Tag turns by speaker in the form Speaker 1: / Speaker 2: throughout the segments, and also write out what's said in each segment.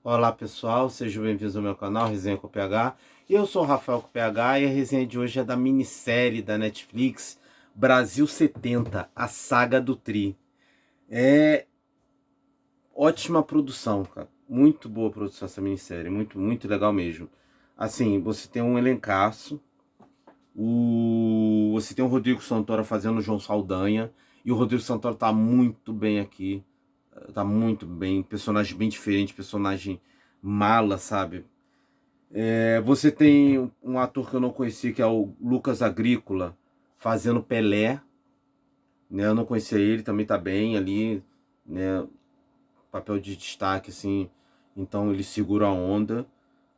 Speaker 1: Olá pessoal, sejam bem-vindos ao meu canal Resenha com o PH. Eu sou o Rafael com o PH e a resenha de hoje é da minissérie da Netflix Brasil 70, a saga do Tri. É ótima produção, cara. Muito boa produção essa minissérie, muito legal mesmo. Assim, você tem um elencaço, você tem o Rodrigo Santoro fazendo o João Saldanha, e o Rodrigo Santoro tá muito bem aqui. Tá muito bem, personagem bem diferente, personagem mala, sabe? Você tem um ator que eu não conheci, que é o Lucas Agrícola, fazendo Pelé, né? Eu não conhecia ele, também tá bem ali, né? Papel de destaque, assim, então ele segura a onda.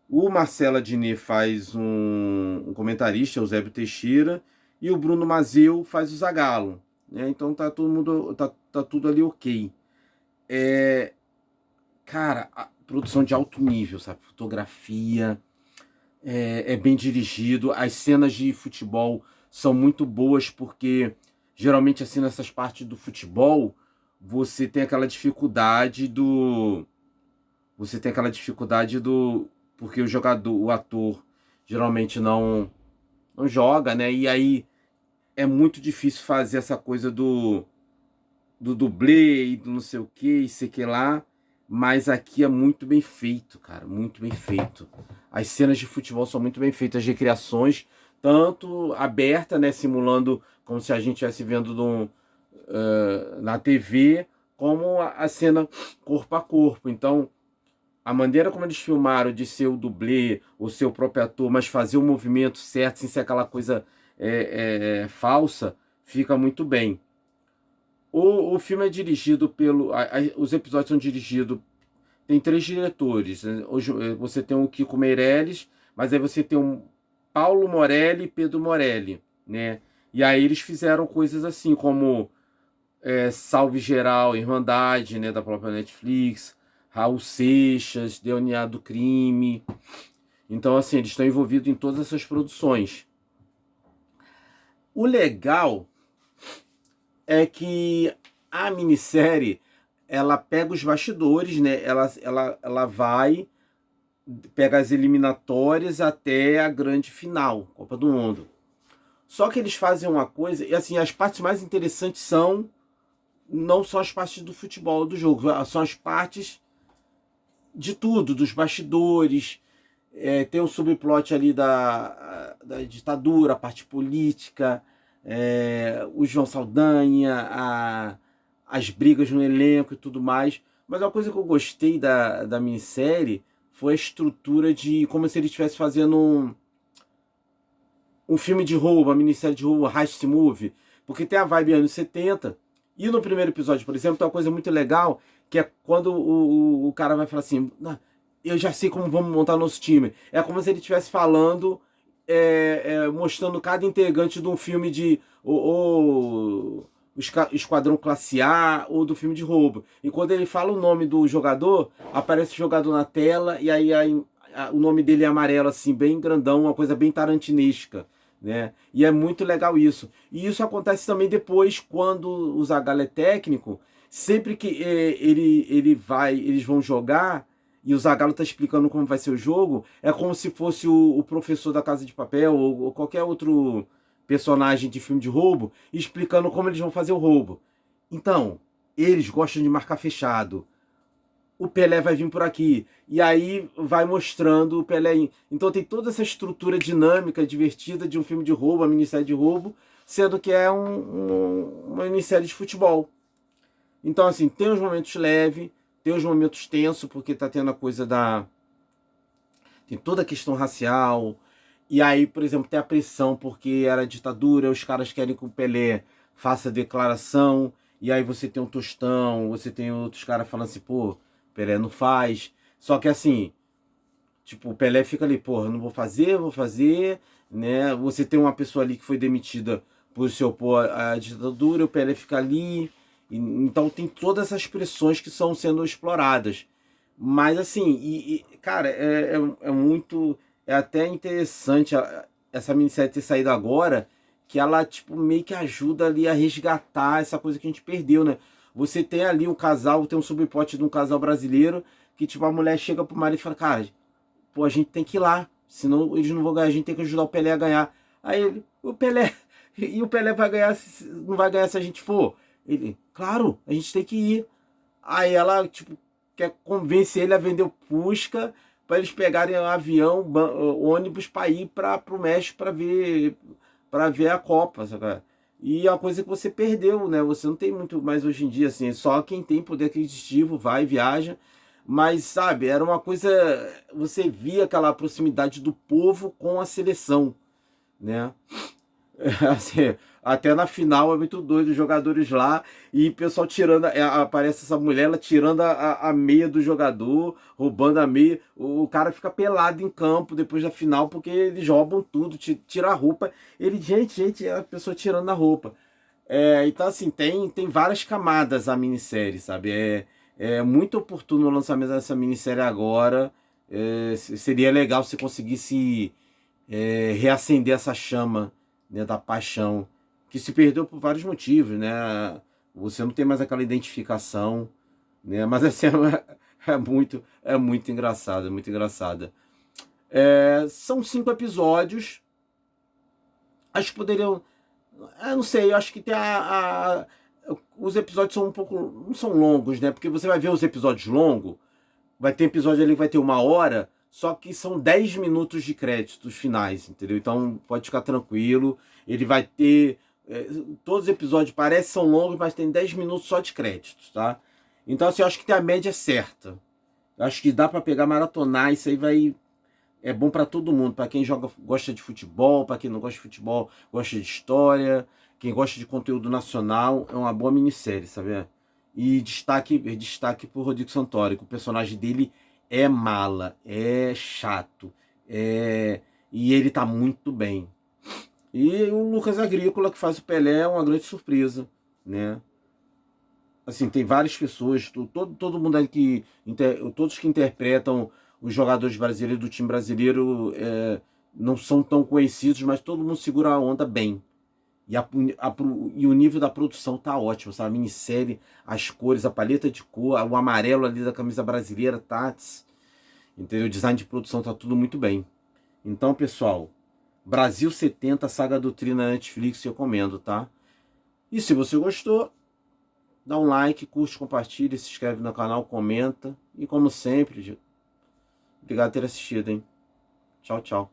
Speaker 1: O Marcelo Adnet faz um comentarista, o Eusébio Teixeira, e o Bruno Mazzeo faz o Zagallo, né? Então tá todo mundo, tá tudo ali ok. Cara, a produção de alto nível, sabe? Fotografia, é bem dirigido. As cenas de futebol são muito boas porque geralmente assim nessas partes do futebol você tem aquela dificuldade do porque o jogador, o ator geralmente não joga, né? E aí é muito difícil fazer essa coisa do dublê e do não sei o que, e sei que lá, mas aqui é muito bem feito, cara, muito bem feito. As cenas de futebol são muito bem feitas, as recriações, tanto aberta, né, simulando como se a gente estivesse vendo na TV, como a cena corpo a corpo. Então, a maneira como eles filmaram de ser o dublê, ou ser o próprio ator, mas fazer o movimento certo, sem ser aquela coisa falsa, fica muito bem. O filme é dirigido os episódios são dirigidos. Tem 3 diretores. Né? Hoje você tem o Kiko Meirelles, mas aí você tem o Paulo Morelli e Pedro Morelli, né? E aí eles fizeram coisas assim como Salve Geral, Irmandade, né, da própria Netflix, Raul Seixas, DNA do Crime. Então, assim, eles estão envolvidos em todas essas produções. O legal é que a minissérie ela pega os bastidores, né? Ela vai, pega as eliminatórias até a grande final, Copa do Mundo. Só que eles fazem uma coisa, e assim, as partes mais interessantes não são as partes do futebol, do jogo, são as partes de tudo, dos bastidores. Tem o subplot ali da ditadura, a parte política, o João Saldanha, as brigas no elenco e tudo mais. Mas uma coisa que eu gostei da minissérie foi a estrutura de como se ele estivesse fazendo um filme de roubo, uma minissérie de roubo, heist movie, porque tem a vibe anos 70. E no primeiro episódio, por exemplo, tem uma coisa muito legal, que é quando o cara vai falar assim, eu já sei como vamos montar nosso time. É como se ele estivesse falando, mostrando cada integrante de um filme de ou Esquadrão Classe A ou do filme de roubo. E quando ele fala o nome do jogador, aparece o jogador na tela e aí o nome dele é amarelo, assim, bem grandão, uma coisa bem tarantinesca. Né? E é muito legal isso. E isso acontece também depois, quando o Zagallo é técnico, sempre que eles vão jogar e o Zagallo tá explicando como vai ser o jogo, é como se fosse o professor da Casa de Papel ou qualquer outro personagem de filme de roubo explicando como eles vão fazer o roubo. Então, eles gostam de marcar fechado. O Pelé vai vir por aqui. E aí vai mostrando o Pelé. Então tem toda essa estrutura dinâmica, divertida de um filme de roubo, uma minissérie de roubo, sendo que é uma minissérie de futebol. Então, assim, tem os momentos leves, tem os momentos tensos, porque tá tendo a coisa tem toda a questão racial. E aí, por exemplo, tem a pressão, porque era ditadura, os caras querem que o Pelé faça declaração, e aí você tem um Tostão, você tem outros caras falando assim, pô, Pelé não faz. Só que assim, tipo, o Pelé fica ali, porra, não vou fazer, né? Você tem uma pessoa ali que foi demitida por se opor à ditadura, o Pelé fica ali. Então tem todas essas pressões que estão sendo exploradas. Mas assim, cara, é muito. É até interessante essa minissérie ter saído agora, que ela, tipo, meio que ajuda ali a resgatar essa coisa que a gente perdeu, né? Você tem ali um casal, tem um subplot de um casal brasileiro que tipo, a mulher chega pro marido e fala, cara, pô, a gente tem que ir lá, senão eles não vão ganhar, a gente tem que ajudar o Pelé a ganhar. Aí ele, o Pelé, e o Pelé vai ganhar, não vai ganhar se a gente for? Ele, claro, a gente tem que ir. Aí ela, tipo, quer convencer ele a vender o Fusca para eles pegarem um avião, ônibus para ir para o México para ver a Copa, sabe? E é uma coisa que você perdeu, né? Você não tem muito mais hoje em dia, assim, só quem tem poder aquisitivo vai, viaja, mas sabe, era uma coisa, você via aquela proximidade do povo com a seleção, né? Assim, até na final é muito doido, os jogadores lá e o pessoal tirando, aparece essa mulher, ela tirando a meia do jogador, roubando a meia, o cara fica pelado em campo depois da final porque eles roubam tudo, tira a roupa, ele, gente, é a pessoa tirando a roupa. Então assim, tem várias camadas a minissérie, sabe? É muito oportuno o lançamento dessa minissérie agora, seria legal se conseguisse reacender essa chama, né, da paixão, que se perdeu por vários motivos, né? Você não tem mais aquela identificação, né? Mas assim, é muito engraçado, é muito engraçada. São 5 episódios. Acho que poderiam. Eu não sei, eu acho que tem os episódios são um pouco. Não são longos, né? Porque você vai ver os episódios longos. Vai ter episódio ali que vai ter 1 hora, só que são 10 minutos de créditos finais, entendeu? Então pode ficar tranquilo. Ele vai ter. Todos os episódios parecem que são longos, mas tem 10 minutos só de créditos, tá? Então, assim, eu acho que tem a média certa. Eu acho que dá pra pegar, maratonar, isso aí vai. É bom pra todo mundo, pra quem gosta de futebol, pra quem não gosta de futebol, gosta de história, quem gosta de conteúdo nacional, é uma boa minissérie, sabe? E destaque pro Rodrigo Santoro, que o personagem dele é mala, é chato, e ele tá muito bem. E o Lucas Agrícola, que faz o Pelé, é uma grande surpresa, né? Assim, tem várias pessoas, todo mundo aí todos que interpretam os jogadores brasileiros do time brasileiro não são tão conhecidos, mas todo mundo segura a onda bem. E o nível da produção tá ótimo, sabe? A minissérie, as cores, a paleta de cor, o amarelo ali da camisa brasileira, tá? Entendeu? O design de produção tá tudo muito bem. Então, pessoal, Brasil 70, Saga do Tri na Netflix, eu recomendo, tá? E se você gostou, dá um like, curte, compartilha, se inscreve no canal, comenta. E como sempre, obrigado por ter assistido, hein? Tchau, tchau.